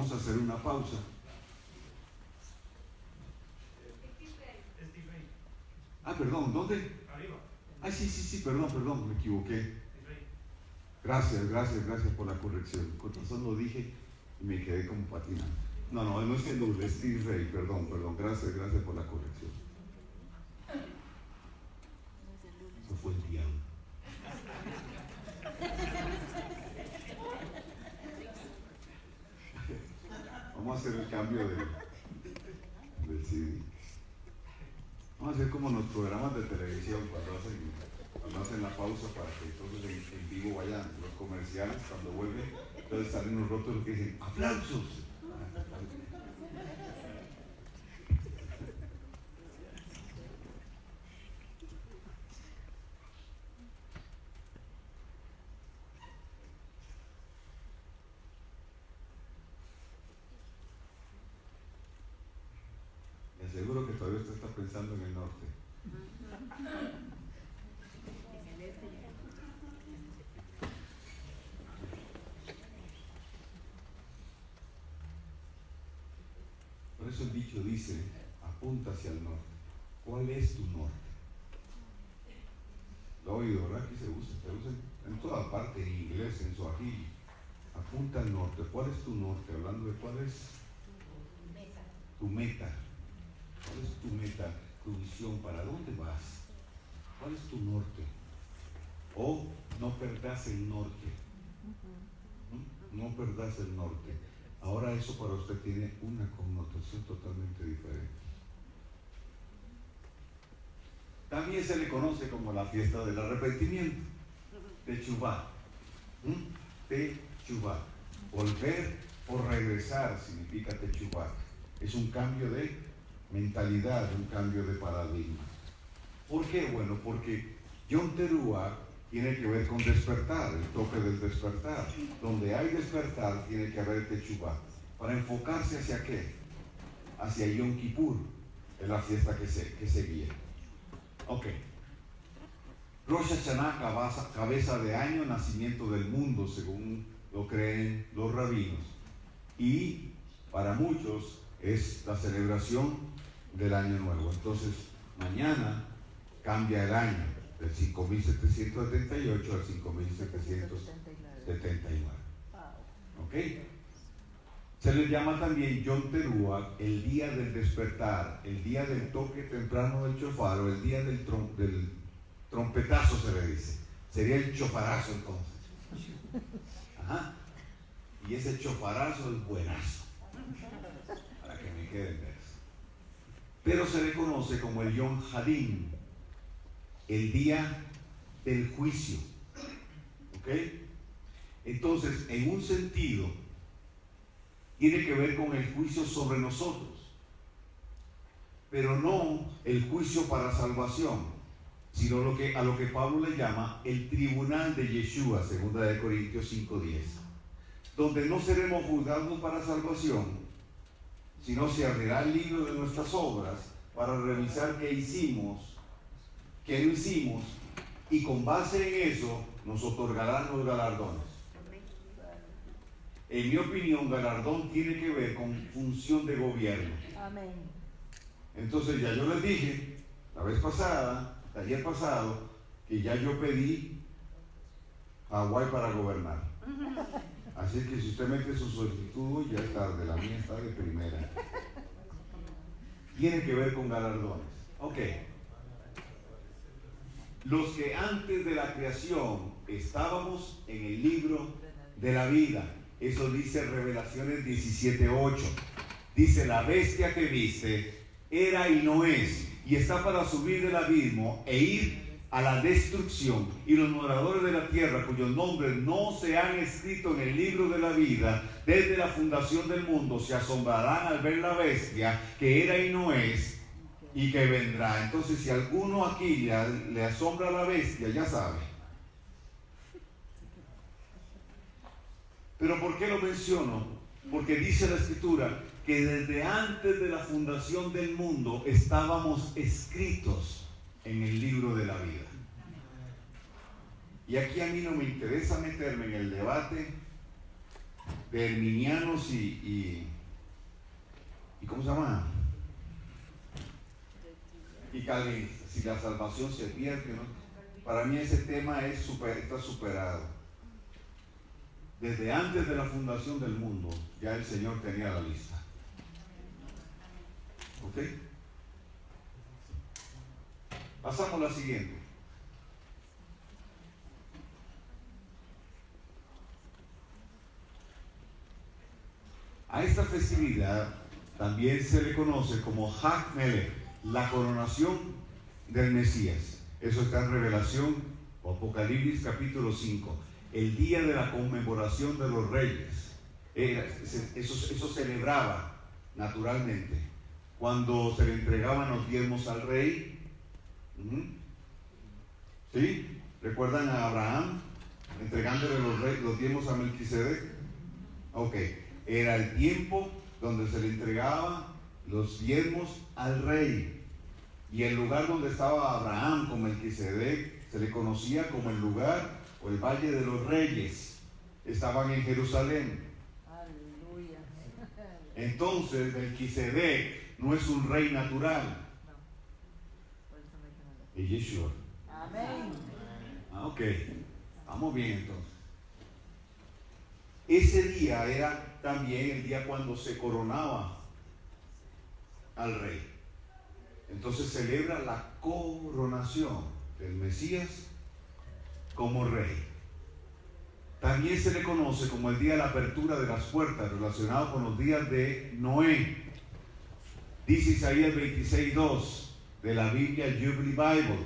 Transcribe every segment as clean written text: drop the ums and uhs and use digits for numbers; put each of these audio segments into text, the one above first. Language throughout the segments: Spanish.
vamos a hacer una pausa. Perdón, ¿dónde? Arriba. Sí, perdón, me equivoqué. Gracias por la corrección. Con razón lo dije y me quedé como patinando. No es el Lourdes, es Steve Ray, perdón, gracias por la corrección. Eso fue el diablo. Vamos a hacer el cambio del CD. Vamos a hacer como los programas de televisión cuando hacen la pausa para que entonces en vivo vayan los comerciales, cuando vuelven, entonces salen unos rótulos que dicen ¡aplausos! Me aseguro que todavía usted está pensando en el norte. Por eso el dicho dice, apunta hacia el norte. ¿Cuál es tu norte? Lo he oído, ¿verdad? Aquí se usa en toda parte, en inglés, en suajili. Apunta al norte. ¿Cuál es tu norte? Hablando de cuál es tu meta. ¿Cuál es tu meta, tu visión? ¿Para dónde vas? ¿Cuál es tu norte? O no perdas el norte. No perdas el norte. Ahora eso para usted tiene una connotación totalmente diferente. También se le conoce como la fiesta del arrepentimiento, Techuvá. Techuvá. Volver o regresar significa Techuvá. Es un cambio de mentalidad, un cambio de paradigma. ¿Por qué? Bueno, porque Yom Teruah tiene que ver con despertar, el toque del despertar. Donde hay despertar tiene que haber Techuvá. Para enfocarse hacia qué? Hacia Yom Kippur, es la fiesta que seguía. Ok. Rosh Hashanah, cabeza de año, nacimiento del mundo, según lo creen los rabinos. Y para muchos es la celebración del año nuevo. Entonces, mañana cambia el año, del 5778 al 5779. ¿Ok? Se le llama también Yom Teruah, el día del despertar, el día del toque temprano del chofar, o el día del trompetazo se le dice. Sería el chofarazo entonces. Ajá. Y ese chofarazo es buenazo, para que me queden de eso. Pero se le conoce como el Yom Hadin, el día del juicio. ¿Ok? Entonces, en un sentido, tiene que ver con el juicio sobre nosotros, pero no el juicio para salvación, sino a lo que Pablo le llama el tribunal de Yeshua, 2 Corintios 5:10, donde no seremos juzgados para salvación, sino se abrirá el libro de nuestras obras para revisar qué hicimos, qué no hicimos, y con base en eso nos otorgarán los galardones. En mi opinión, galardón tiene que ver con función de gobierno. Amén. Entonces ya yo les dije la vez pasada, ayer pasado, que ya yo pedí Hawái para gobernar. Así que si usted mete su solicitud, ya es tarde, la mía está de primera. Tiene que ver con galardones. Ok. Los que antes de la creación estábamos en el libro de la vida. Eso dice Revelaciones 17:8. Dice, la bestia que viste era y no es, y está para subir del abismo e ir a la destrucción. Y los moradores de la tierra, cuyos nombres no se han escrito en el libro de la vida desde la fundación del mundo, se asombrarán al ver la bestia que era y no es y que vendrá. Entonces, si alguno aquí le asombra a la bestia, ya sabe. Pero ¿por qué lo menciono? Porque dice la Escritura que desde antes de la fundación del mundo estábamos escritos en el libro de la vida. Y aquí a mí no me interesa meterme en el debate de herminianos y ¿cómo se llama? Y calvinistas. Si la salvación se pierde, ¿no? Para mí ese tema está superado. Desde antes de la fundación del mundo, ya el Señor tenía la lista. ¿Ok? Pasamos a la siguiente. A esta festividad también se le conoce como Hag Melech, la coronación del Mesías. Eso está en Revelación o Apocalipsis capítulo 5. El día de la conmemoración de los reyes. Eso celebraba naturalmente cuando se le entregaban los diezmos al rey. ¿Sí? ¿Recuerdan a Abraham entregándole los diezmos a Melquisedec? Ok. Era el tiempo donde se le entregaba los diezmos al rey. Y el lugar donde estaba Abraham con Melquisedec se le conocía como el lugar o el Valle de los Reyes. Estaban en Jerusalén. Aleluya. Entonces Melquisedec no es un rey natural. Es Yeshua. Amén. Ok. Vamos bien entonces. Ese día era también el día cuando se coronaba al rey. Entonces celebra la coronación del Mesías como rey. También se le conoce como el día de la apertura de las puertas, relacionado con los días de Noé. Dice Isaías 26:2 de la Biblia Jubilee Bible.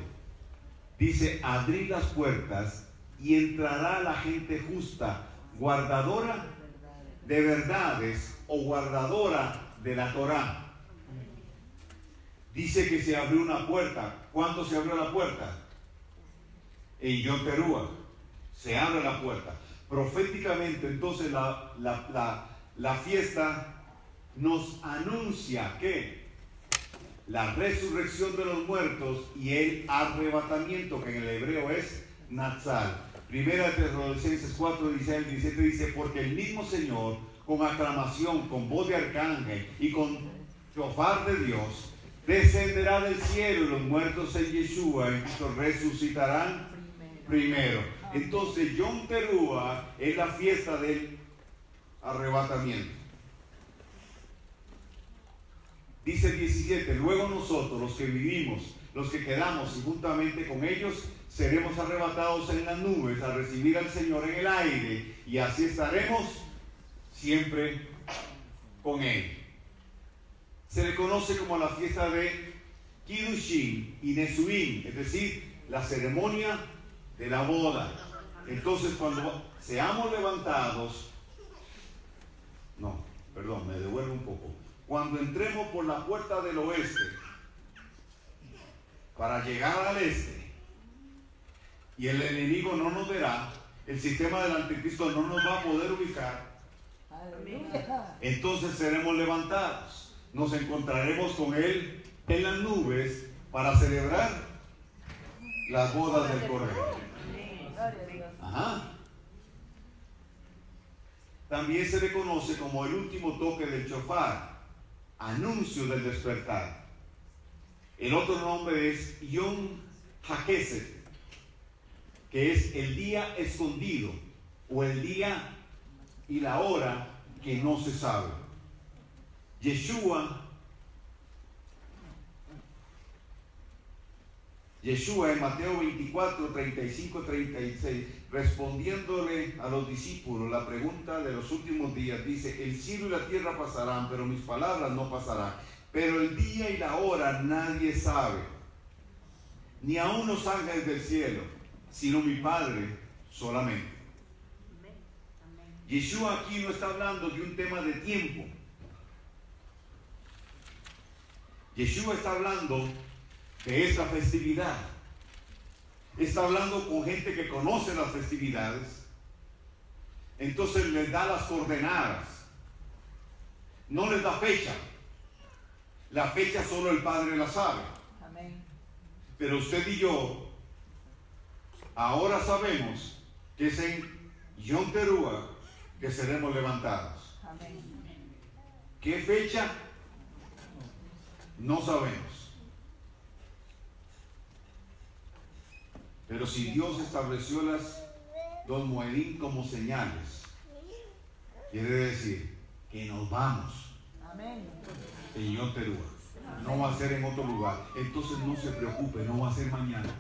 Dice: abrid las puertas y entrará la gente justa, guardadora de verdades o guardadora de la Torá. Dice que se abrió una puerta. ¿Cuándo se abrió la puerta? En Yom Teruah. Se abre la puerta. Proféticamente, entonces la fiesta nos anuncia que la resurrección de los muertos y el arrebatamiento, que en el hebreo es Natsal. Primera de Tesalonicenses 4:16-17 dice: porque el mismo Señor, con aclamación, con voz de arcángel y con shofar de Dios, descenderá del cielo, y los muertos en Yeshua en Cristo resucitarán primero. Entonces Yom Teruah es la fiesta del arrebatamiento. Dice 17: luego nosotros, los que vivimos, los que quedamos, y juntamente con ellos seremos arrebatados en las nubes a recibir al Señor en el aire, y así estaremos siempre con Él. Se le conoce como la fiesta de Kiddushin y Nesuim, es decir, la ceremonia de la boda. Entonces, cuando seamos levantados, me devuelvo un poco. Cuando entremos por la puerta del oeste para llegar al este, y el enemigo no nos verá, el sistema del anticristo no nos va a poder ubicar, entonces seremos levantados. Nos encontraremos con Él en las nubes para celebrar las bodas del Cordero. Ajá. También se le conoce como el último toque del shofar, anuncio del despertar. El otro nombre es Yom HaKesed, que es el día escondido o el día y la hora que no se sabe. Yeshua en Mateo 24, 35, 36, respondiéndole a los discípulos la pregunta de los últimos días, dice: el cielo y la tierra pasarán, pero mis palabras no pasarán. Pero el día y la hora nadie sabe, ni aun los ángeles del cielo, sino mi Padre solamente. Yeshua aquí no está hablando de un tema de tiempo. Yeshua está hablando de esta festividad. Está hablando con gente que conoce las festividades. Entonces les da las coordenadas. No les da fecha. La fecha solo el Padre la sabe. Amén. Pero usted y yo ahora sabemos que es en Yom Teruah que seremos levantados. Amén. ¿Qué fecha? No sabemos. Pero si Dios estableció los Moedim como señales, quiere decir que nos vamos. Amén. En Yom Teruah. No va a ser en otro lugar. Entonces no se preocupe, no va a ser mañana.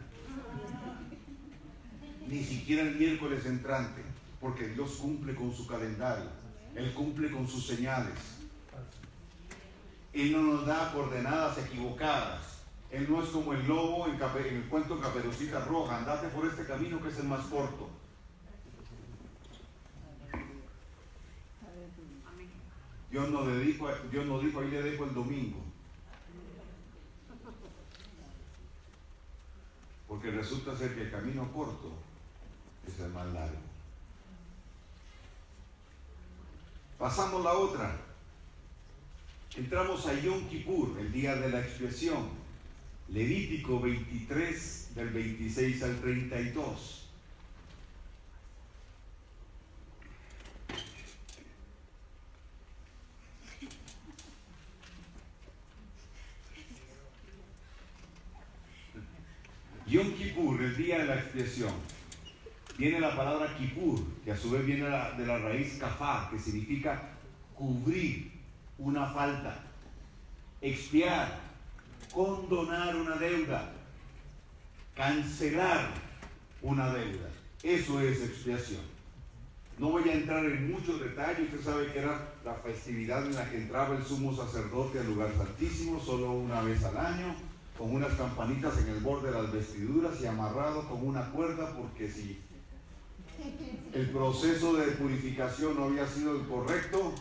Ni siquiera el miércoles entrante, porque Dios cumple con su calendario. Él cumple con sus señales. Él no nos da coordenadas equivocadas. Él no es como el lobo en el cuento Caperucita Roja. Andate por este camino que es el más corto. Dios no dijo, ahí le dejo el domingo. Porque resulta ser que el camino corto es el más largo. Pasamos la otra. Entramos a Yom Kippur, el día de la expiación. Levítico 23, del 26 al 32. Yom Kippur, el día de la expiación. Viene la palabra Kippur, que a su vez viene de la raíz kafar, que significa cubrir una falta, expiar, condonar una deuda, cancelar una deuda. Eso es expiación. No voy a entrar en muchos detalles. Usted sabe que era la festividad en la que entraba el sumo sacerdote al lugar santísimo solo una vez al año, con unas campanitas en el borde de las vestiduras y amarrado con una cuerda, porque si el proceso de purificación no había sido el correcto,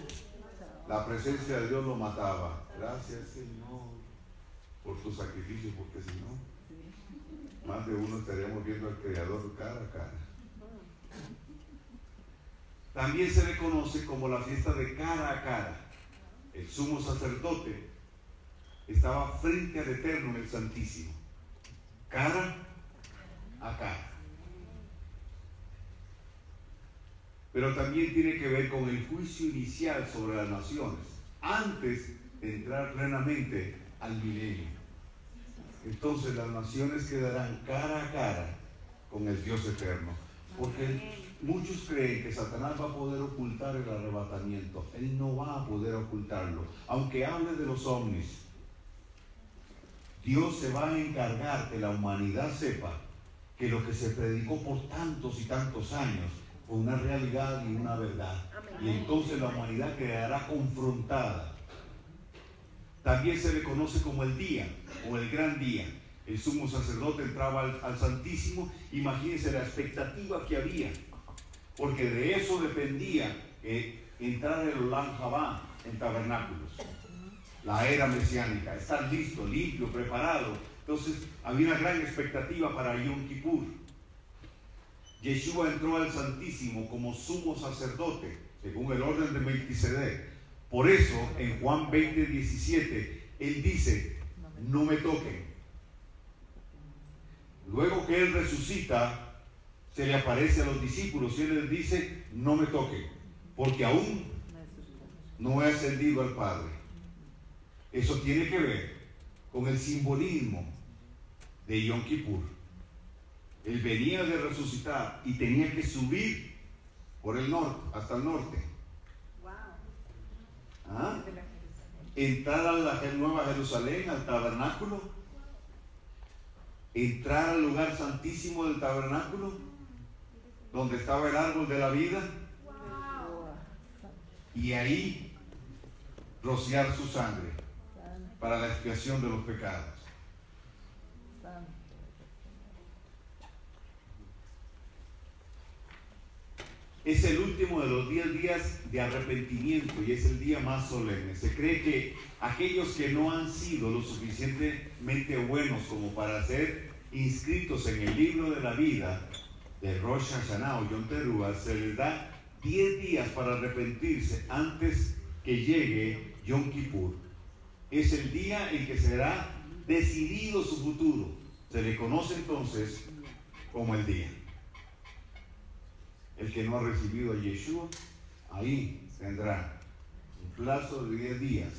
la presencia de Dios lo mataba. Gracias, Señor, por tu sacrificio, porque si no, más de uno estaríamos viendo al Creador cara a cara. También se le conoce como la fiesta de cara a cara. El sumo sacerdote estaba frente al Eterno en el Santísimo, cara a cara. Pero también tiene que ver con el juicio inicial sobre las naciones, antes de entrar plenamente al milenio. Entonces las naciones quedarán cara a cara con el Dios eterno, porque muchos creen que Satanás va a poder ocultar el arrebatamiento. Él no va a poder ocultarlo, aunque hable de los ovnis. Dios se va a encargar que la humanidad sepa que lo que se predicó por tantos y tantos años fue una realidad y una verdad. Y entonces la humanidad quedará confrontada. También se le conoce como el día o el gran día. El sumo sacerdote entraba al Santísimo. Imagínense la expectativa que había, porque de eso dependía entrar en el Olam Jabá, en tabernáculos, la era mesiánica, estar listo, limpio, preparado. Entonces había una gran expectativa para Yom Kippur. Yeshua entró al Santísimo como sumo sacerdote, según el orden de Melquisedec. Por eso, en Juan 20:17, él dice: no me toquen. Luego que él resucita, se le aparece a los discípulos y él les dice: no me toquen, porque aún no he ascendido al Padre. Eso tiene que ver con el simbolismo de Yom Kippur. Él venía de resucitar y tenía que subir por el norte, hasta el norte. ¿Ah? Entrar a la Nueva Jerusalén, al tabernáculo, entrar al lugar santísimo del tabernáculo, donde estaba el árbol de la vida, y ahí rociar su sangre para la expiación de los pecados. Es el último de los 10 días de arrepentimiento y es el día más solemne. Se cree que aquellos que no han sido lo suficientemente buenos como para ser inscritos en el libro de la vida de Rosh Hashanah o Yom Teruah, se les da 10 días para arrepentirse antes que llegue Yom Kippur. Es el día en que será decidido su futuro. Se le conoce entonces como el día. El que no ha recibido a Yeshua ahí tendrá un plazo de 10 días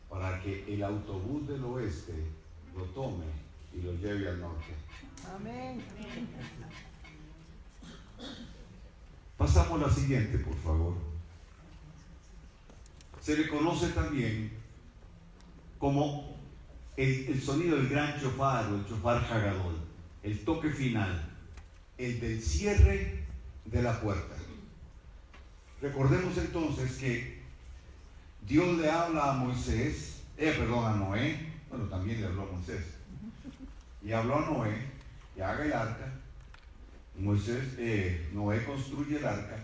para que el autobús del oeste lo tome y lo lleve al norte. Amén. Pasamos a la siguiente, por favor. Se le conoce también como el sonido del gran shofar o el shofar hagadol, el toque final, el del cierre de la puerta. Recordemos entonces que Dios le habla a Moisés, a Noé, bueno, también le habló a Moisés, y habló a Noé que haga el arca. Noé construye el arca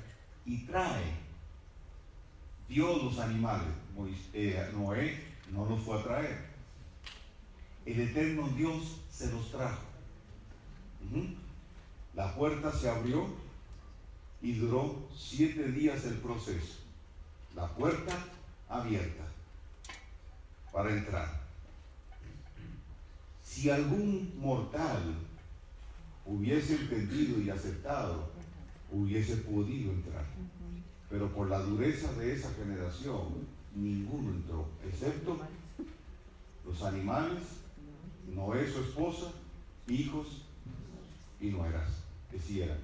y trae Dios los animales. Noé no los fue a traer, el eterno Dios se los trajo. La puerta se abrió y duró 7 días el proceso. La puerta abierta para entrar. Si algún mortal hubiese entendido y aceptado, hubiese podido entrar. Pero por la dureza de esa generación, ninguno entró, excepto los animales, Noé, su esposa, hijos y nueras, que sí eran.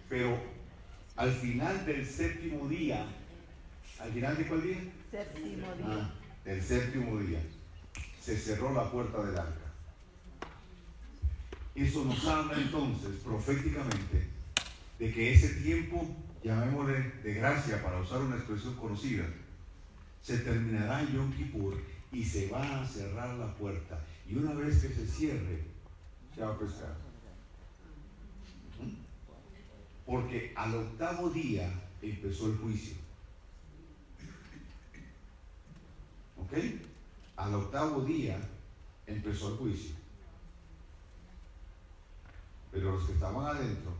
Pero al final del séptimo día, ¿al final de cuál día? Séptimo día. El séptimo día, se cerró la puerta del arca. Eso nos habla entonces proféticamente de que ese tiempo, llamémosle de gracia para usar una expresión conocida, se terminará en Yom Kippur y se va a cerrar la puerta. Y una vez que se cierre, se va a pescar. Porque al octavo día empezó el juicio. ¿Ok? Al octavo día empezó el juicio. Pero los que estaban adentro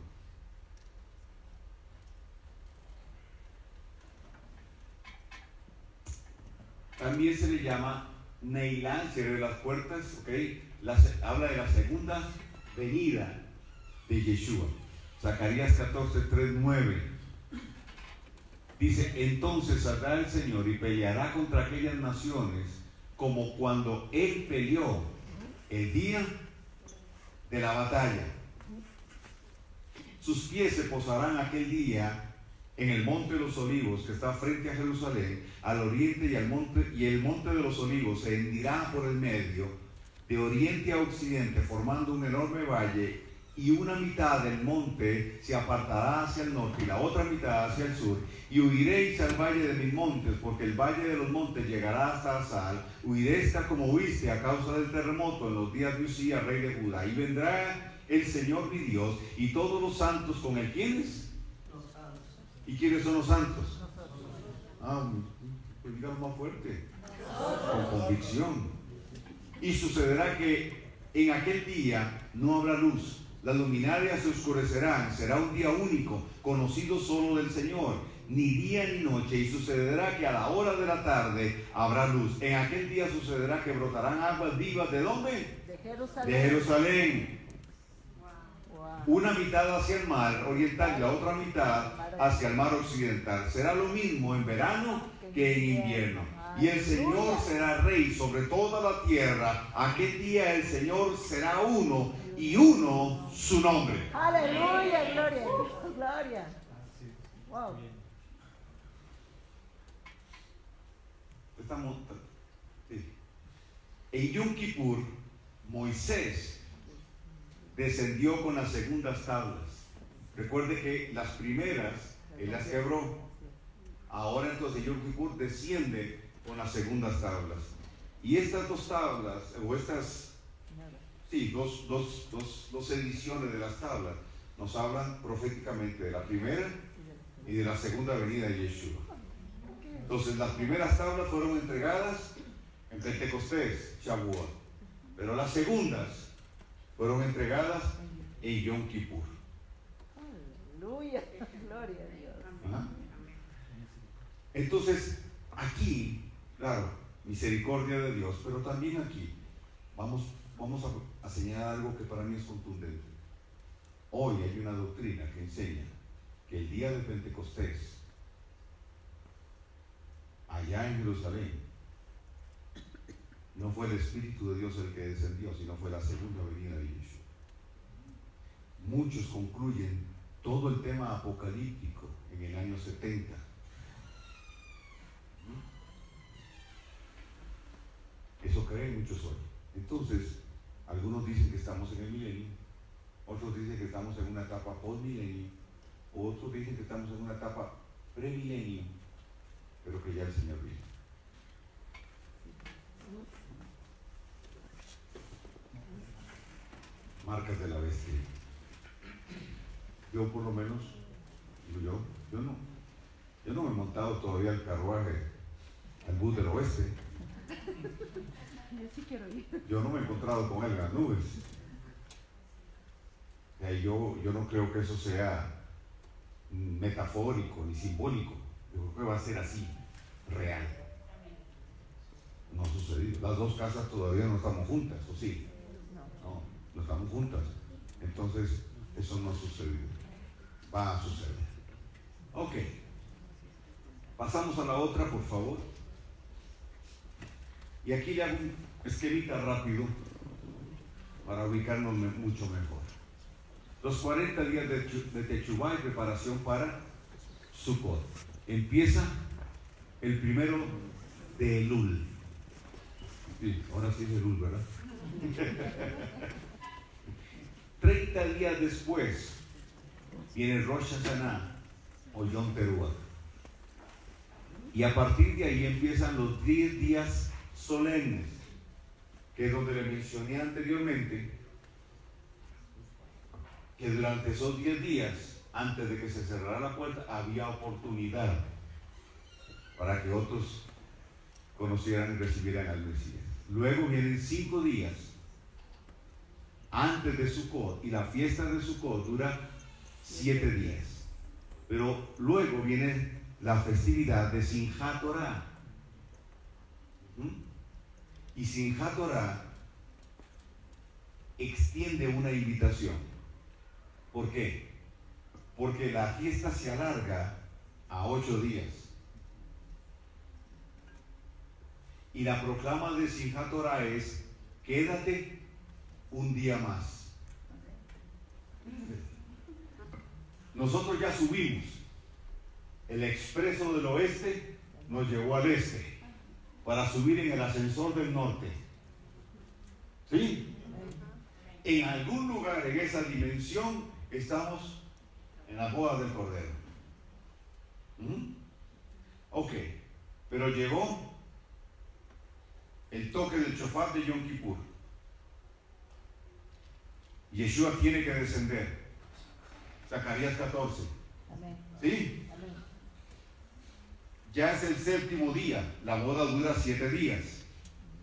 también se le llama Neilá, cierre de las puertas, ¿ok? Habla de la segunda venida de Yeshua. Zacarías 14, 3, 9. Dice, entonces saldrá el Señor y peleará contra aquellas naciones como cuando Él peleó el día de la batalla. Sus pies se posarán aquel día en el monte de los olivos que está frente a Jerusalén, al oriente y el monte de los olivos se hendirá por el medio, de oriente a occidente, formando un enorme valle, y una mitad del monte se apartará hacia el norte y la otra mitad hacia el sur, y huiréis al valle de mis montes, porque el valle de los montes llegará hasta Azal. Huiréis como huiste a causa del terremoto en los días de Usías, rey de Judá, y vendrá el Señor mi Dios y todos los santos con él. ¿Quiénes? ¿Y quiénes son los santos? Pues digamos más fuerte, con convicción. Y sucederá que en aquel día no habrá luz, las luminarias se oscurecerán, será un día único, conocido solo del Señor, ni día ni noche, y sucederá que a la hora de la tarde habrá luz. En aquel día sucederá que brotarán aguas vivas, ¿de dónde? De Jerusalén. De Jerusalén. Una mitad hacia el mar oriental y la otra mitad hacia el mar occidental. Será lo mismo en verano que en invierno. Y el Señor será rey sobre toda la tierra. Aquel día el Señor será uno y uno su nombre. Aleluya, gloria a Dios, gloria. Wow. Estamos, sí. En Yom Kippur, Moisés descendió con las segundas tablas. Recuerde que las primeras él las quebró. Ahora entonces Yom Kippur desciende con las segundas tablas. Y estas dos tablas, o estas, sí, dos ediciones de las tablas, nos hablan proféticamente de la primera y de la segunda venida de Yeshua. Entonces las primeras tablas fueron entregadas en Pentecostés, Shavuot, pero las segundas fueron entregadas en Yom Kippur. Aleluya, gloria a Dios. ¿Ah? Entonces, aquí, claro, misericordia de Dios, pero también aquí vamos a señalar algo que para mí es contundente. Hoy hay una doctrina que enseña que el día de Pentecostés, allá en Jerusalén, no fue el Espíritu de Dios el que descendió, sino fue la segunda venida de Yeshua. Muchos concluyen todo el tema apocalíptico en el año 70. Eso creen muchos hoy. Entonces, algunos dicen que estamos en el milenio, otros dicen que estamos en una etapa postmilenio, otros dicen que estamos en una etapa premilenio, pero que ya el Señor viene. Marcas de la bestia. Yo por lo menos, digo yo no me he montado todavía al carruaje, al bus del oeste. Yo sí quiero ir. Yo no me he encontrado con él en las nubes. Yo no creo que eso sea metafórico ni simbólico. Yo creo que va a ser así, real. No ha sucedido. Las dos casas todavía no estamos juntas, ¿o sí? No estamos juntas. Entonces, eso no ha sucedido. Va a suceder. Ok. Pasamos a la otra, por favor. Y aquí le hago un esquemita rápido para ubicarnos mucho mejor. Los 40 días de Techubá y preparación para Sukkot. Empieza el primero de Elul. Sí, ahora sí es Elul, ¿verdad? 30 días después viene Rosh Hashanah o Yom Teruah. Y a partir de ahí empiezan los 10 días solemnes, que es donde le mencioné anteriormente que durante esos 10 días, antes de que se cerrara la puerta, había oportunidad para que otros conocieran y recibieran al Mesías. Luego vienen 5 días antes de Sukkot, y la fiesta de Sukkot dura 7 días. Pero luego viene la festividad de Simchat Torah. Y Simchat Torah extiende una invitación. ¿Por qué? Porque la fiesta se alarga a 8 días. Y la proclama de Simchat Torah es: quédate un día más. Nosotros ya subimos. El expreso del oeste nos llevó al este para subir en el ascensor del norte. ¿Sí? En algún lugar en esa dimensión estamos en la boda del Cordero. Ok, pero llegó el toque del shofar de Yom Kippur. Yeshua tiene que descender. Zacarías 14. Amén. ¿Sí? Amén. Ya es el séptimo día. La boda dura 7 días.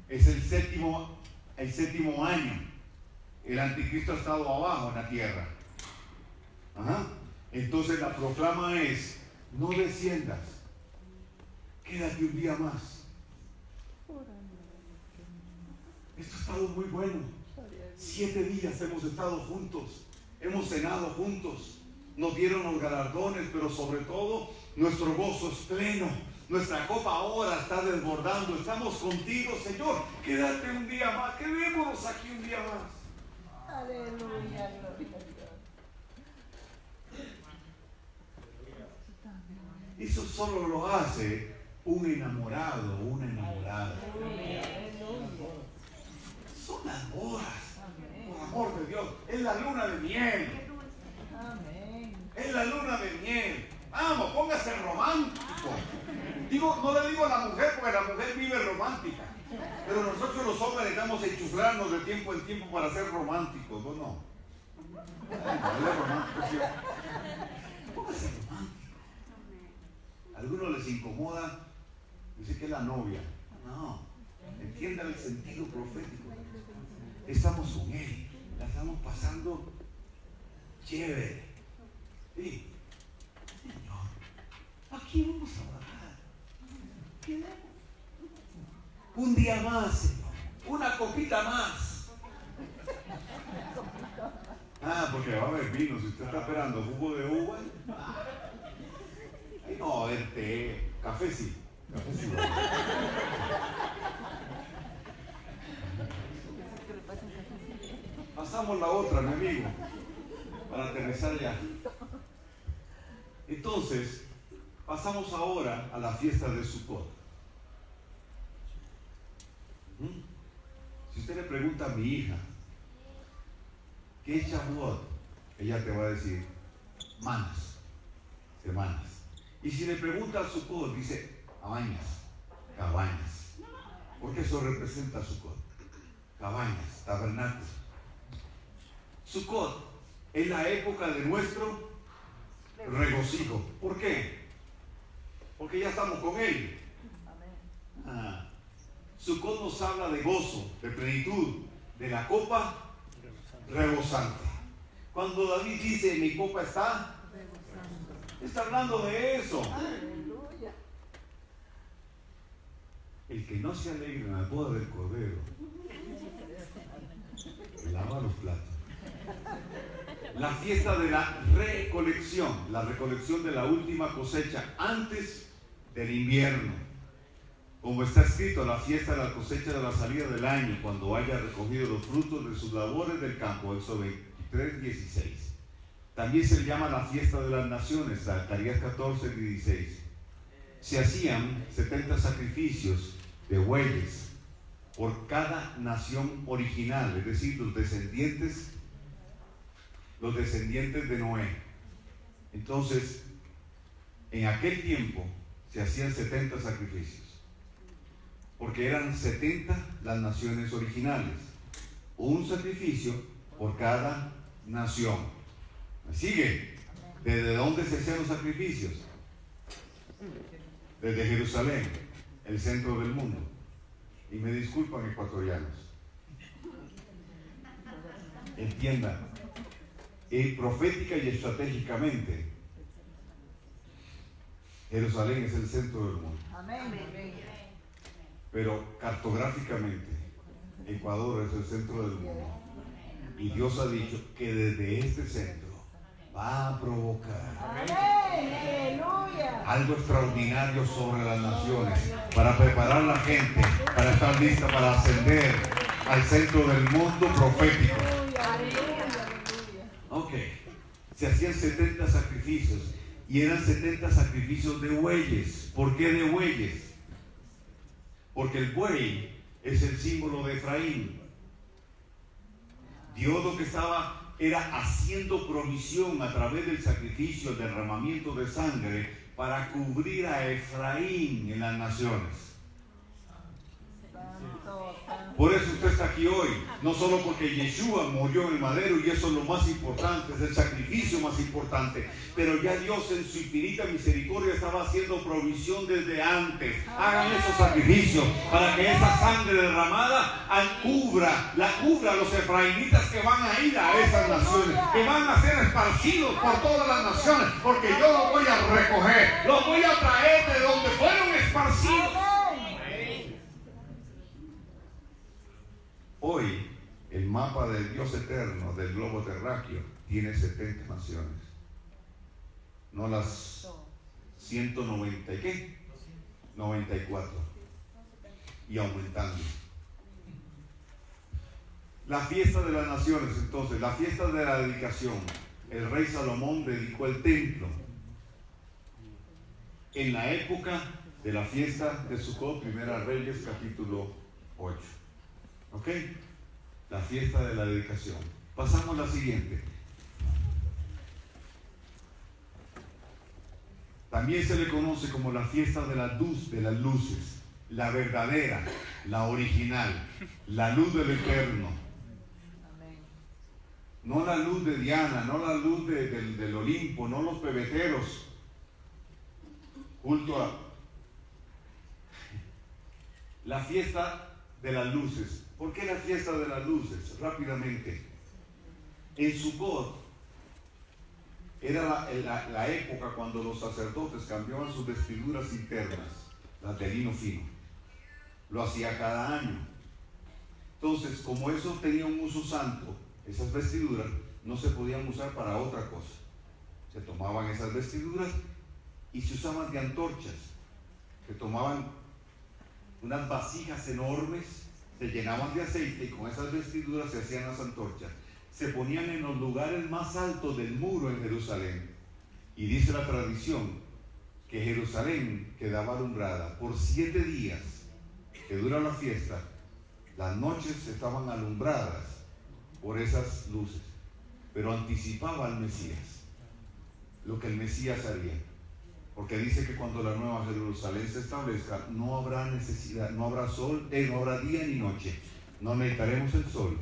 Es el séptimo año. El anticristo ha estado abajo en la tierra. Entonces la proclama es: no desciendas, quédate un día más. Esto ha estado muy bueno. 7 días hemos estado juntos, hemos cenado juntos, nos dieron los galardones, pero sobre todo nuestro gozo es pleno. Nuestra copa ahora está desbordando. Estamos contigo, Señor. Quédate un día más, quedémonos aquí un día más. Aleluya, gloria a Dios. Eso solo lo hace un enamorado o una enamorada. Son las bodas, por amor de Dios. Es la luna de miel. Amén. Es la luna de miel. Vamos, póngase romántico. No le digo a la mujer, porque la mujer vive romántica. Pero nosotros los hombres necesitamos enchuflarnos de tiempo en tiempo para ser románticos, ¿o no? Póngase romántico. A algunos les incomoda, dice que es la novia. No, entiendan el sentido profético. Estamos con Él, la estamos pasando chévere. Sí, Señor, aquí vamos a orar. Un día más, Señor, una copita más. porque va a haber vino. Si usted está esperando jugo de uva, ahí no va a haber té. Café sí. Café sí. Pasamos la otra, mi amigo, para aterrizar ya. Entonces, pasamos ahora a la fiesta de Sukkot. Si usted le pregunta a mi hija, ¿qué es Shavuot? Ella te va a decir, manas, semanas. Y si le pregunta a Sukkot, dice, cabañas. Porque eso representa Sukkot. Cabañas, tabernáculos. Sukkot es la época de nuestro regocijo. ¿Por qué? Porque ya estamos con Él. Sukkot nos habla de gozo, de plenitud, de la copa rebosante. Cuando David dice, mi copa está hablando de eso. El que no se alegra en la boda del Cordero, lava los platos. La fiesta de la recolección de la última cosecha antes del invierno. Como está escrito, la fiesta de la cosecha de la salida del año, cuando haya recogido los frutos de sus labores del campo, Éxodo 23:16. También se le llama la fiesta de las naciones, Zacarías 14:16. Se hacían 70 sacrificios de bueyes por cada nación original, es decir, los descendientes de Noé. Entonces, en aquel tiempo se hacían 70 sacrificios, porque eran 70 las naciones originales, un sacrificio por cada nación. ¿Me sigue? ¿Desde dónde se hacían los sacrificios? Desde Jerusalén, el centro del mundo. Y me disculpan, ecuatorianos, entiendan, profética y estratégicamente, Jerusalén es el centro del mundo. Pero cartográficamente, Ecuador es el centro del mundo. Y Dios ha dicho que desde este centro va a provocar algo extraordinario sobre las naciones, para preparar a la gente, para estar lista para ascender al centro del mundo profético. Ok, se hacían 70 sacrificios y eran 70 sacrificios de bueyes. ¿Por qué de bueyes? Porque el buey es el símbolo de Efraín. Dios lo que estaba era haciendo provisión a través del sacrificio, el derramamiento de sangre, para cubrir a Efraín en las naciones. Por eso usted está aquí hoy, no solo porque Yeshua murió en el madero y eso es lo más importante, es el sacrificio más importante, pero ya Dios en su infinita misericordia estaba haciendo provisión desde antes. Hagan esos sacrificios para que esa sangre derramada cubra a los efraimitas que van a ir a esas naciones, que van a ser esparcidos por todas las naciones, porque yo los voy a recoger, los voy a traer de donde fueron esparcidos. Hoy, el mapa del Dios eterno del globo terráqueo tiene 70 naciones. No las 190 y qué, 94. Y aumentando. La fiesta de las naciones, entonces, la fiesta de la dedicación. El rey Salomón dedicó el templo en la época de la fiesta de Sukkot, Primera Reyes, capítulo 8. ¿Ok? La fiesta de la dedicación. Pasamos a la siguiente. También se le conoce como la fiesta de las luces, la verdadera, la original, la luz del Eterno. No la luz de Diana, no la luz del Olimpo, no los pebeteros. Culto a la fiesta de las luces. ¿Por qué la fiesta de las luces? Rápidamente. En Sukkot era la época cuando los sacerdotes cambiaban sus vestiduras internas, las de lino fino. Lo hacía cada año. Entonces, como eso tenía un uso santo, esas vestiduras, no se podían usar para otra cosa. Se tomaban esas vestiduras y se usaban de antorchas. Se tomaban unas vasijas enormes, se llenaban de aceite y con esas vestiduras se hacían las antorchas. Se ponían en los lugares más altos del muro en Jerusalén. Y dice la tradición que Jerusalén quedaba alumbrada por 7 días que dura la fiesta. Las noches estaban alumbradas por esas luces, pero anticipaba al Mesías, lo que el Mesías haría, porque dice que cuando la nueva Jerusalén se establezca, no habrá necesidad, no habrá sol, no habrá día ni noche, no necesitaremos el sol,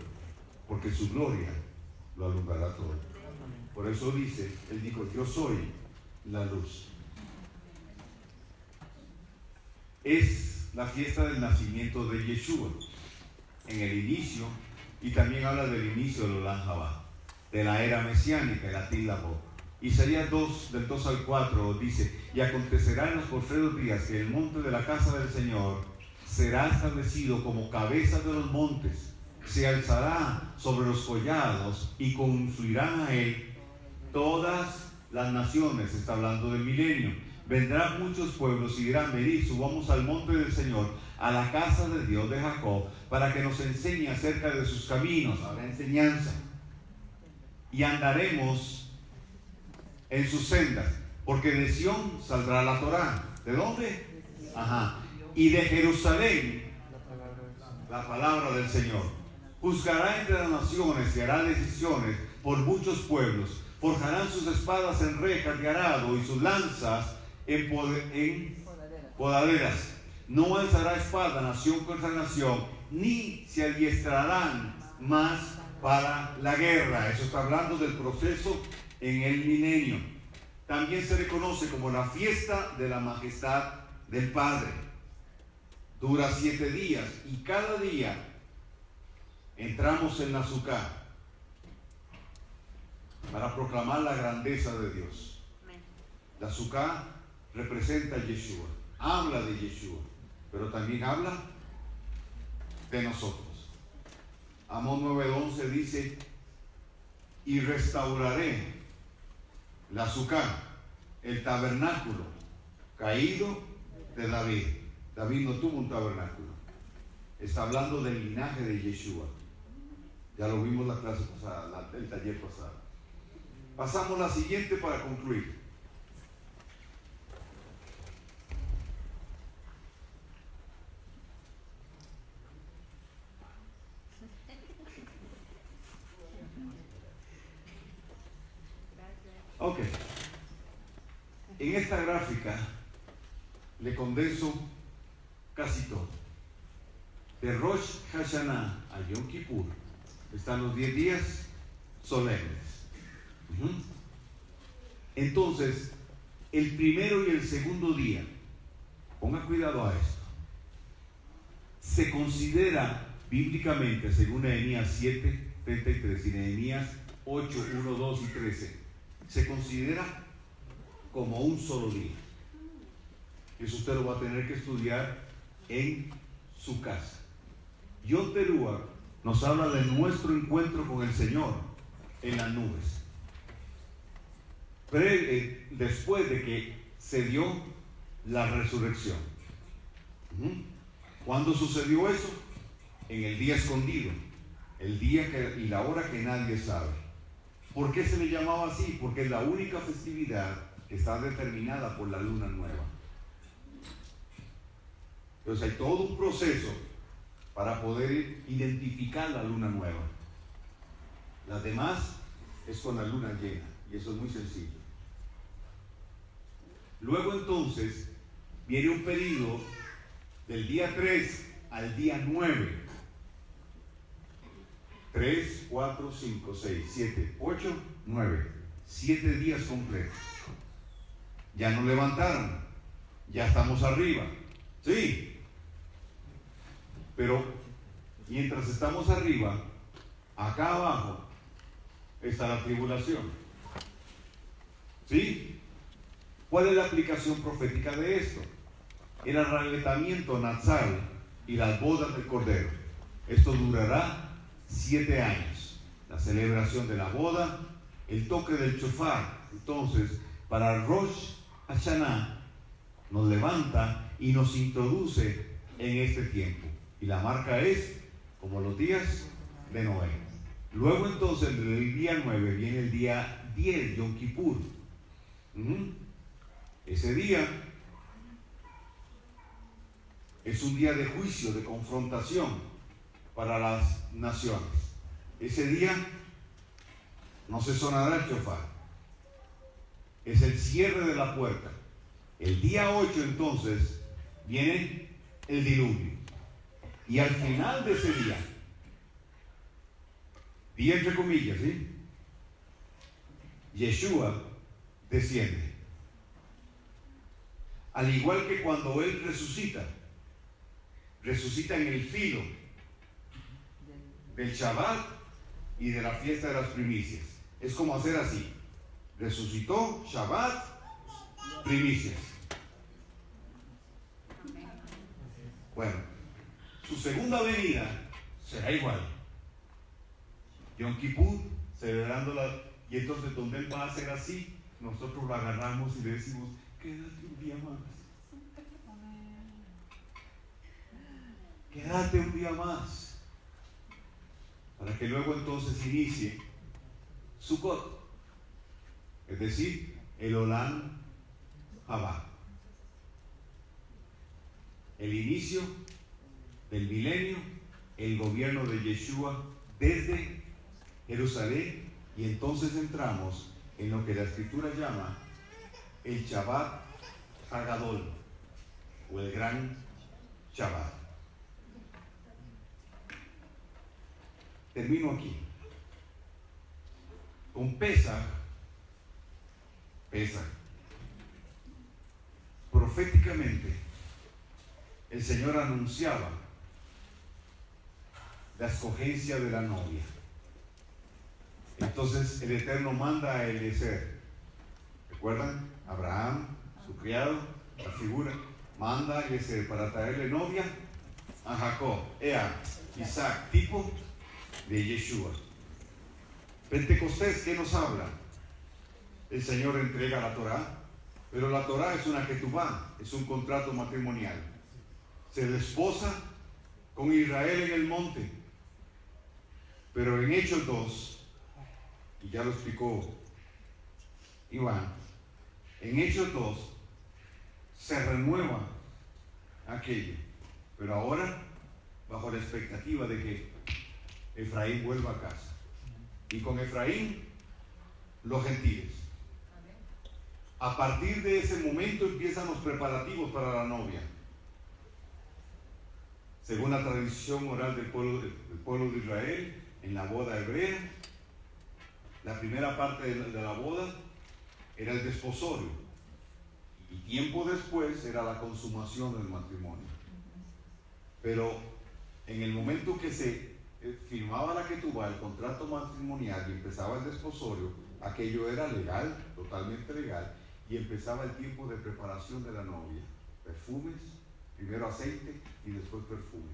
porque su gloria lo alumbrará todo. Por eso dice, él dijo, yo soy la luz. Es la fiesta del nacimiento de Yeshua en el inicio, y también habla del inicio del Olam Jabá, de la era mesiánica, el Atil Labó. Isaías 2, del 2 al 4 dice, y acontecerá en los postreros días que el monte de la casa del Señor será establecido como cabeza de los montes, se alzará sobre los collados y confluirán a él todas las naciones. Está hablando del milenio. Vendrán muchos pueblos y dirán, venid, subamos al monte del Señor, a la casa del Dios de Jacob, para que nos enseñe acerca de sus caminos. Habrá enseñanza. Y andaremos en sus sendas, porque de Sión saldrá la Torá. ¿De dónde? Ajá. Y de Jerusalén la palabra del Señor. Juzgará entre las naciones y hará decisiones por muchos pueblos. Forjarán sus espadas en rejas de arado y sus lanzas en podaderas. No alzará espada nación contra nación, ni se adiestrarán más para la guerra. Eso está hablando del proceso en el milenio. También se le conoce como la fiesta de la majestad del Padre. Dura 7 días y cada día entramos en la Sukkah para proclamar la grandeza de Dios. La Sukkah representa a Yeshua, habla de Yeshua, pero también habla de nosotros. Amós 9:11 dice, y restauraré la Sukkah, el tabernáculo caído de David. David no tuvo un tabernáculo. Está hablando del linaje de Yeshua. Ya lo vimos la clase pasada, el taller pasado. Pasamos a la siguiente para concluir. Ok. En esta gráfica le condenso casi todo. De Rosh Hashanah a Yom Kippur están los 10 días solemnes. Entonces, el primero y el segundo día, ponga cuidado a esto, se considera bíblicamente, según Nehemías 7:33 y Nehemías 8:1, 2 y 13, se considera como un solo día. Eso usted lo va a tener que estudiar en su casa. Yom Teruah nos habla de nuestro encuentro con el Señor en las nubes. Después de que se dio la resurrección. ¿Cuándo sucedió eso? En el día escondido, el día y la hora que nadie sabe. ¿Por qué se le llamaba así? Porque es la única festividad que está determinada por la luna nueva. Entonces hay todo un proceso para poder identificar la luna nueva. Las demás es con la luna llena, y eso es muy sencillo. Luego entonces viene un periodo del día 3 al día 9. 3, 4, 5, 6, 7, 8, 9. 7 días completos. Ya nos levantaron. Ya estamos arriba. Sí. Pero mientras estamos arriba, acá abajo está la tribulación. ¿Sí? ¿Cuál es la aplicación profética de esto? El arrebatamiento nazal y las bodas del Cordero. Esto durará 7 años. la celebración de la boda, el toque del shofar. Entonces, para Rosh Hashanah nos levanta y nos introduce en este tiempo. Y la marca es como los días de Noé. Luego entonces, del día 9 viene el día 10, Yom Kippur. Ese día es un día de juicio, de confrontación para las naciones. Ese día no se sonará el shofar. Es el cierre de la puerta. El día 8 entonces viene el diluvio. Y al final de ese día entre comillas, ¿sí? Yeshua desciende. Al igual que cuando Él resucita en el filo del Shabbat y de la fiesta de las primicias. Es como hacer así: resucitó, Shabbat, primicias. Bueno, su segunda venida será igual. Yom Kippur, celebrándola, y entonces donde Él va a hacer así, nosotros lo agarramos y le decimos: quédate un día más. Quédate un día más. Para que luego entonces inicie Sukkot, es decir, el Olam Haba, el inicio del milenio, el gobierno de Yeshua desde Jerusalén, y entonces entramos en lo que la Escritura llama el Shabbat Hagadol, o el gran Shabbat. Termino aquí. Con Pesaj, proféticamente, el Señor anunciaba la escogencia de la novia. Entonces el Eterno manda a Eliezer. ¿Recuerdan? Abraham, su criado, la figura, manda a Eliezer para traerle novia a Jacob, Isaac, tipo de Yeshua. Pentecostés, ¿qué nos habla? El Señor entrega la Torá, pero la Torá es una ketubá, es un contrato matrimonial. Se desposa con Israel en el monte, pero en Hechos 2, y ya lo explicó Iván, en Hechos 2 se renueva aquello, pero ahora bajo la expectativa de que Efraín vuelva a casa, y con Efraín los gentiles. A partir de ese momento empiezan los preparativos para la novia. Según la tradición oral del pueblo de Israel, en la boda hebrea, la primera parte de la boda era el desposorio, y tiempo después era la consumación del matrimonio. Pero en el momento que se firmaba la ketubá, el contrato matrimonial, y empezaba el desposorio, aquello era legal, totalmente legal, y empezaba el tiempo de preparación de la novia. Perfumes, primero aceite y después perfume.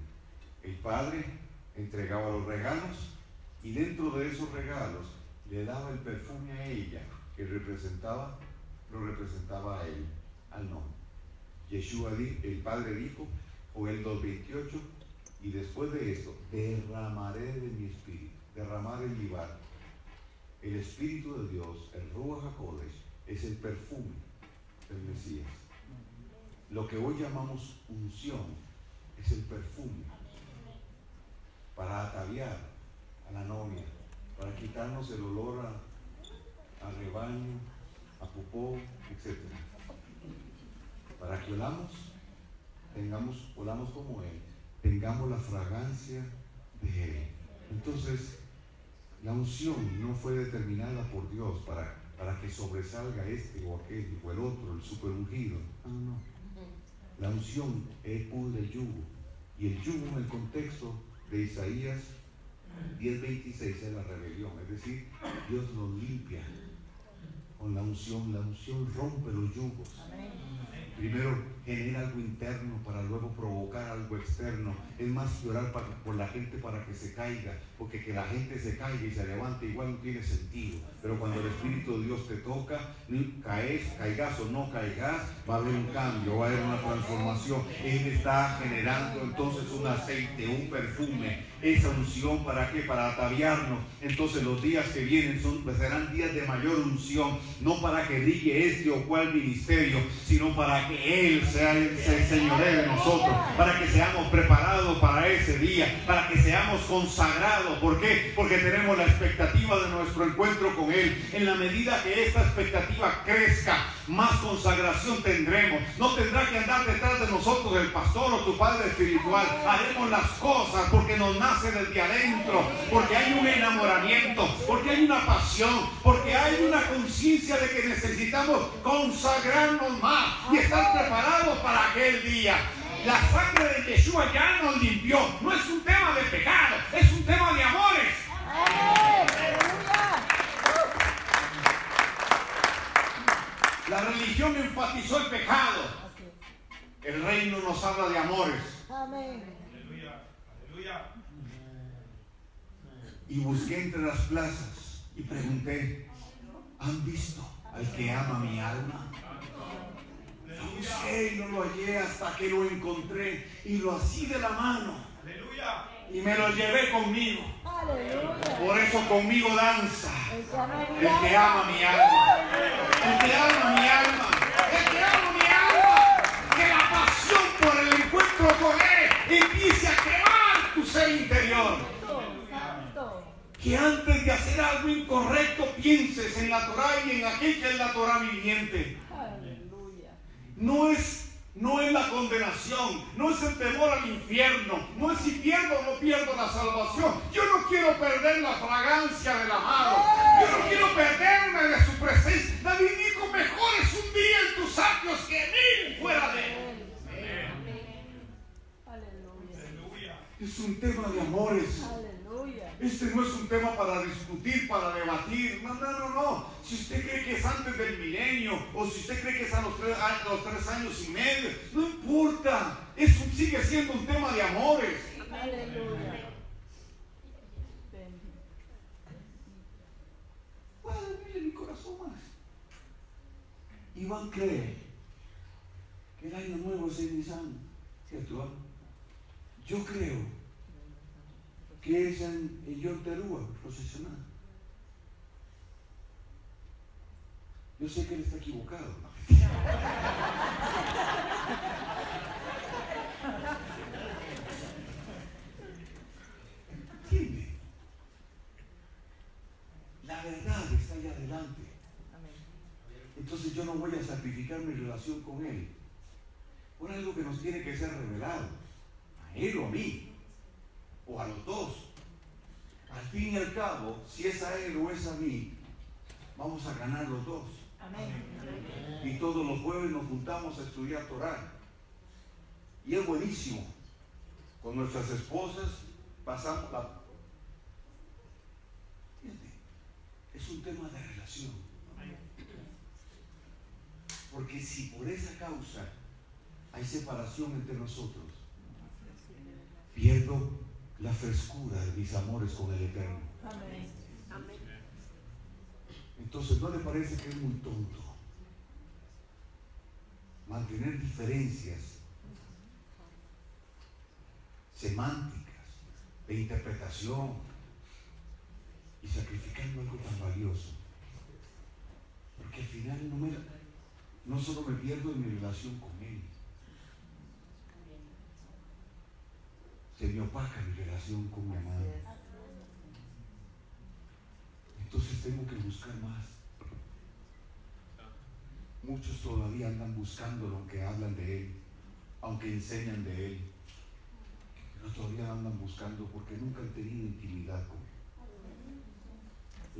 El padre entregaba los regalos, y dentro de esos regalos le daba el perfume a ella, que lo representaba a él, al novio. Yeshua, el Padre dijo, Joel 2:28, y después de esto derramaré de mi espíritu, derramar el Libar. El Espíritu de Dios, el Ruach HaKodesh, es el perfume del Mesías. Lo que hoy llamamos unción es el perfume para ataviar a la novia, para quitarnos el olor a rebaño, a popó, etc. Para que olamos como Él, tengamos la fragancia de Él. Entonces, la unción no fue determinada por Dios para que sobresalga este o aquel o el otro, el super ungido. No. La unción pudre el yugo. Y el yugo, en el contexto de Isaías 10:26, es la rebelión. Es decir, Dios nos limpia con la unción. La unción rompe los yugos. Primero genera algo interno para luego provocar algo externo. Es más, llorar por la gente para que se caiga, porque que la gente se caiga y se levante igual no tiene sentido. Pero cuando el Espíritu de Dios te toca, caigas o no caigas, va a haber un cambio, va a haber una transformación. Él está generando entonces un aceite, un perfume, esa unción. ¿Para qué? Para ataviarnos. Entonces los días que vienen serán días de mayor unción, no para que brille este o cual ministerio, sino para que Él se señoree de nosotros, para que seamos preparados para ese día, para que seamos consagrados. ¿Por qué? Porque tenemos la expectativa de nuestro encuentro con Él. En la medida que esta expectativa crezca, más consagración tendremos. No tendrá que andar detrás de nosotros el pastor o tu padre espiritual. Haremos las cosas porque nos nace desde adentro, porque hay un enamoramiento, porque hay una pasión, porque hay una conciencia de que necesitamos consagrarnos más y estar preparados para aquel día. La sangre de Yeshua ya nos limpió. No es un tema de pecado, es un tema de amores. La religión enfatizó el pecado. El reino nos habla de amores. Amén. Aleluya, aleluya. Y busqué entre las plazas y pregunté: ¿han visto al que ama mi alma? Lo busqué y no lo hallé hasta que lo encontré y lo así de la mano. Aleluya. Y me lo llevé conmigo. Aleluya. Por eso conmigo danza El que ama mi el que ama mi alma. El que ama mi alma. El que ama mi alma. Que la pasión por el encuentro con Él empiece a quemar tu ser interior. Santo. Que antes de hacer algo incorrecto pienses en la Torah y en aquel que es la Torah viviente. Aleluya. No es la condenación, no es el temor al infierno, no es si pierdo o no pierdo la salvación. Yo no quiero perder la fragancia del amado, yo no quiero perderme de su presencia. David dijo: mejor es un día en tus atrios que 1000 fuera de él. Aleluya. Es un tema de amores. Aleluya. Este no es un tema para discutir, para debatir. No. Si usted cree que es antes del milenio, o si usted cree que es a los 3 años y medio, no importa. Eso sigue siendo un tema de amores. Aleluya. Padre, mire mi corazón más. Iván cree que el año nuevo es en Nisan, ¿cierto? Yo creo que es en Yom Teruah, procesional. Yo sé que él está equivocado. ¿Entiende? La verdad está allá adelante. Entonces yo no voy a sacrificar mi relación con Él por algo que nos tiene que ser revelado, a Él o a mí, o a los dos. Al fin y al cabo, si es a Él o es a mí, vamos a ganar los dos. Amén. Y todos los jueves nos juntamos a estudiar Torah. Y es buenísimo. Con nuestras esposas pasamos la... ¿Entiende? Es un tema de relación. Porque si por esa causa hay separación entre nosotros, pierdo la frescura de mis amores con el Eterno. Amén. Entonces, ¿no le parece que es muy tonto mantener diferencias semánticas, de interpretación, y sacrificando algo tan valioso? Porque al final no solo me pierdo en mi relación con Él, se me opaca mi relación con mi amado. Entonces tengo que buscar más. Muchos todavía andan buscando lo que hablan de Él, aunque enseñan de Él, pero todavía andan buscando porque nunca han tenido intimidad con Él.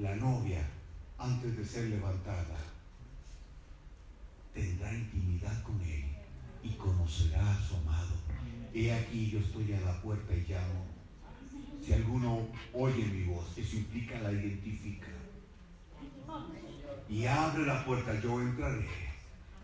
La novia, antes de ser levantada, tendrá intimidad con Él y conocerá a su amado. He aquí, yo estoy a la puerta y llamo. Si alguno oye mi voz, eso implica la identifica, y abre la puerta, yo entraré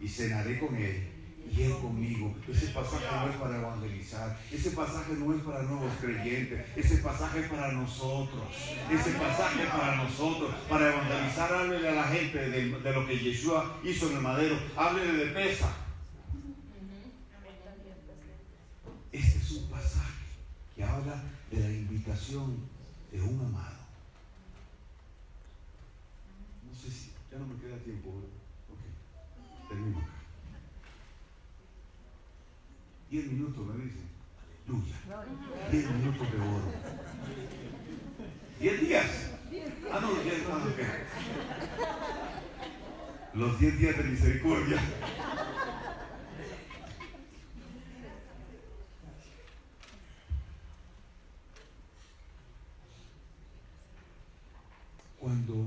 y cenaré con Él y Él conmigo. Ese pasaje no es para evangelizar, ese pasaje no es para nuevos creyentes, ese pasaje es para nosotros, ese pasaje es para nosotros, para evangelizar. Háblele a la gente de lo que Yeshua hizo en el madero, háblele de Pesa. Este es un pasaje que habla de la invitación de un amado. No sé si ya no me queda tiempo. Ok, termino acá. 10 minutos me dicen. Aleluya. 10 minutos de oro. 10 días. Ah, no, 10 más. Okay. Los 10 días de misericordia. Cuando,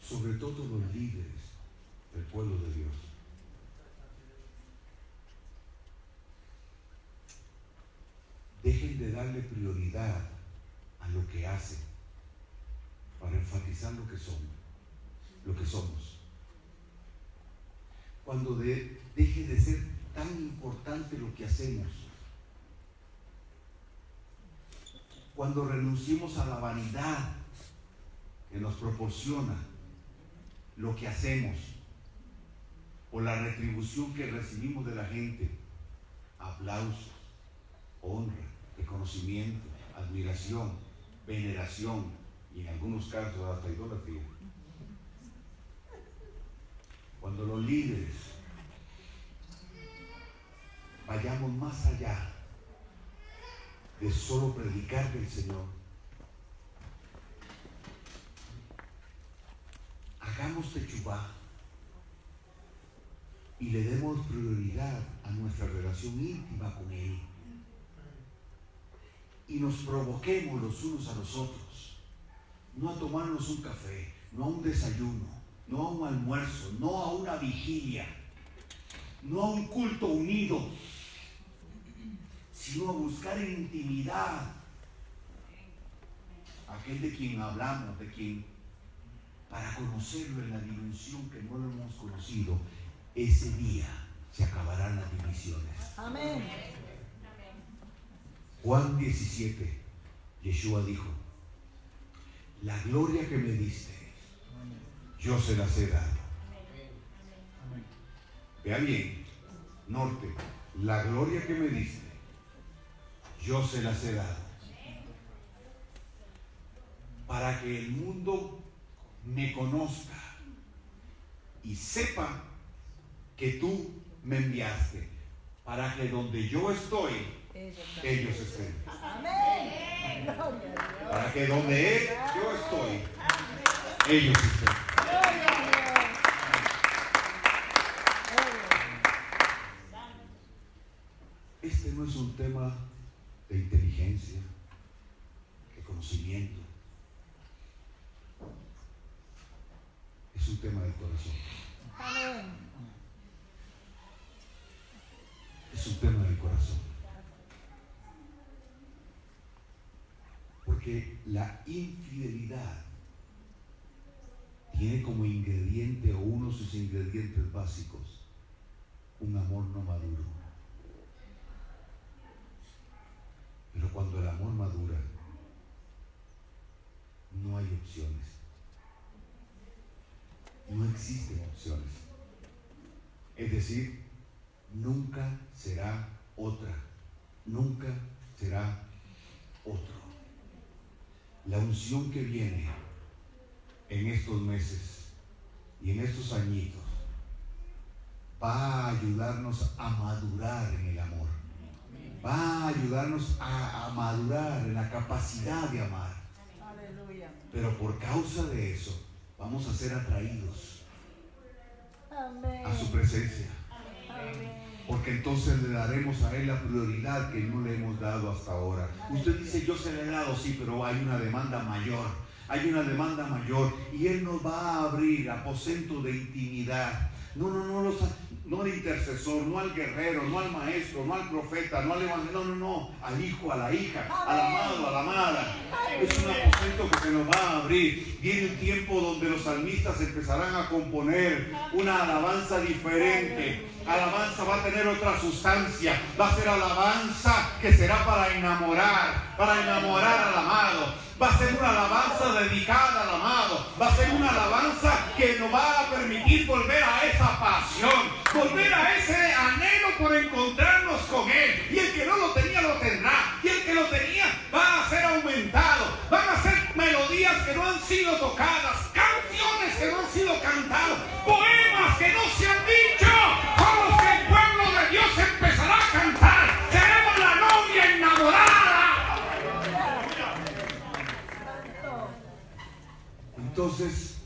sobre todo los líderes del pueblo de Dios, dejen de darle prioridad a lo que hacen para enfatizar lo que somos. Cuando deje de ser tan importante lo que hacemos, cuando renunciemos a la vanidad que nos proporciona lo que hacemos o la retribución que recibimos de la gente, aplausos, honra, reconocimiento, admiración, veneración y en algunos casos hasta idolatría. Cuando los líderes vayamos más allá de solo predicar del Señor, hagamos techubá y le demos prioridad a nuestra relación íntima con Él y nos provoquemos los unos a los otros, no a tomarnos un café, no a un desayuno, no a un almuerzo, no a una vigilia, no a un culto unido, sino a buscar en intimidad aquel de quien hablamos, de quien, para conocerlo en la dimensión que no lo hemos conocido. Ese día se acabarán las divisiones. Amén. Juan 17, Yeshua dijo: la gloria que me diste, yo se las he dado. Vea bien, norte, la gloria que me diste, yo se las he dado, para que el mundo me conozca y sepa que tú me enviaste, para que donde yo estoy, ellos estén. Amén. Gloria a Dios. Para que donde yo estoy, ellos estén. Gloria a Dios. Este no es un tema de inteligencia, de conocimiento. Es un tema del corazón. Amén. Es un tema del corazón. Porque la infidelidad tiene como ingrediente o uno de sus ingredientes básicos un amor no maduro. Pero cuando el amor madura, no hay opciones. No existen opciones. Es decir, nunca será otra. Nunca será otro. La unción que viene en estos meses y en estos añitos va a ayudarnos a madurar en el amor. Va a ayudarnos a madurar en la capacidad de amar. Aleluya. Pero por causa de eso vamos a ser atraídos Amén. a su presencia. Amén. Porque entonces le daremos a Él la prioridad que no le hemos dado hasta ahora. Usted dice: yo se le he dado, sí, pero hay una demanda mayor. Hay una demanda mayor y Él nos va a abrir aposento de intimidad no al intercesor, no al guerrero, no al maestro, no al profeta, no al evangelio, no, al hijo, a la hija, al amado, a la amada. Es un aposento que se nos va a abrir. Viene un tiempo donde los salmistas empezarán a componer una alabanza diferente. Alabanza va a tener otra sustancia. Va a ser alabanza que será para enamorar al amado. Va a ser una alabanza dedicada al amado. Va a ser una alabanza que nos va a permitir volver a esa pasión, volver a ese anhelo por encontrarnos con Él. Y el que no lo tenía lo tendrá. Y el que lo tenía va a ser aumentado. Van a ser melodías que no han sido tocadas, canciones que no han sido cantadas, poemas que no se han dicho, con los que el pueblo de Dios empezará a cantar. Seremos la novia enamorada. Entonces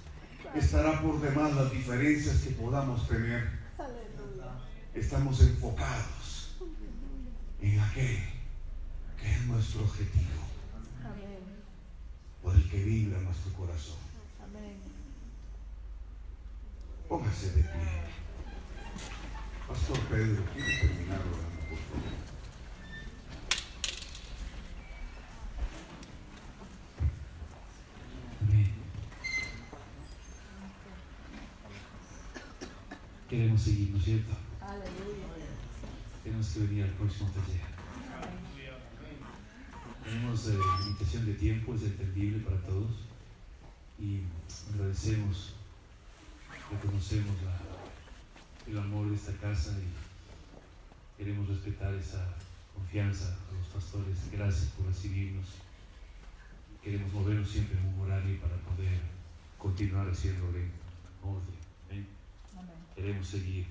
estará por demás las diferencias que podamos tener. Estamos enfocados en aquel que es nuestro objetivo, por el que vibra nuestro corazón. Póngase de pie. Pastor Pedro, ¿quiere terminar orando, por favor? Amén. Queremos seguir, ¿no es cierto? Tenemos que venir al próximo taller. Tenemos limitación de tiempo, es entendible para todos. Y agradecemos, reconocemos el amor de esta casa y queremos respetar esa confianza a los pastores. Gracias por recibirnos. Queremos movernos siempre en un horario para poder continuar haciéndole orden. Queremos seguir